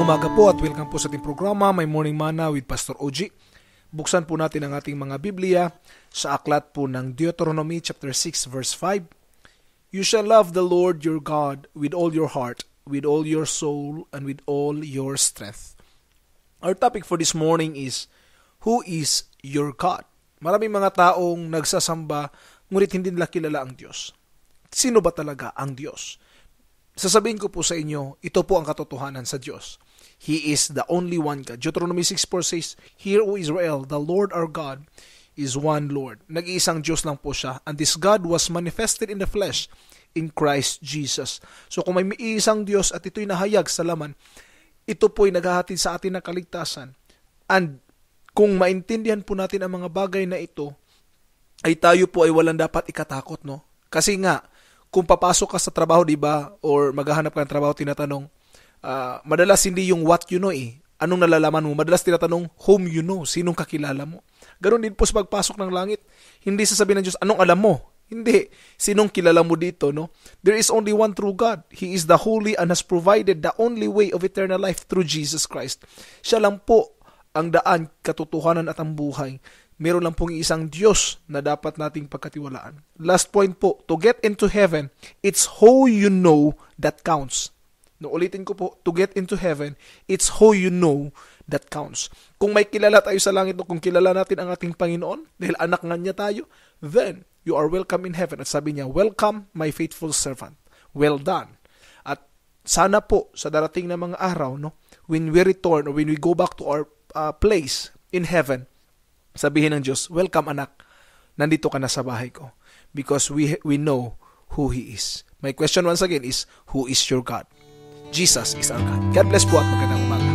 umaga po at welcome po sa ating programa, My Morning Manna with Pastor OG. Buksan po natin ang ating mga Biblia sa aklat po ng Deuteronomy chapter 6 verse 5. You shall love the Lord your God with all your heart, with all your soul, and with all your strength. Our topic for this morning is, who is your God? Maraming mga taong nagsasamba, ngunit hindi nila kilala ang Diyos. Sino ba talaga ang Diyos? Sasabihin ko po sa inyo, ito po ang katotohanan sa Diyos. He is the only one God. Deuteronomy 6:4 says, Hear, O Israel, the Lord our God is one Lord. Nag-iisang Diyos lang po siya. And this God was manifested in the flesh in Christ Jesus. So kung may isang Diyos at ito'y nahayag sa laman, ito po'y naghahatid sa atin ng kaligtasan. And kung maintindihan po natin ang mga bagay na ito, ay tayo po ay walang dapat ikatakot, no? Kasi nga, kung papasok ka sa trabaho, di ba, or maghahanap ka ng trabaho, tinatanong, madalas hindi yung what you know anong nalalaman mo, madalas tinatanong whom you know, sinong kakilala mo. Ganon din po sa pagpasok ng langit, hindi sasabihin ng Diyos, anong alam mo? Hindi, sinong kilala mo dito, no? There is only one true God. He is the holy and has provided the only way of eternal life through Jesus Christ. Siya lang po ang daan, katotohanan at ang buhay. Meron lang pong isang Diyos na dapat nating pagkatiwalaan. Last point po, to get into heaven, it's who you know that counts. No, ulitin ko po, to get into heaven, it's who you know that counts. Kung may kilala tayo sa langit, kung kilala natin ang ating Panginoon, dahil anak nga niya tayo, then you are welcome in heaven. At sabi niya, welcome my faithful servant. Well done. At sana po, sa darating na mga araw, no, when we return or when we go back to our place in heaven, sabihin ng Diyos, welcome anak, nandito ka na sa bahay ko. Because we know who He is. My question once again is, who is your God? Jesus is our God. God bless po at magandang umaga.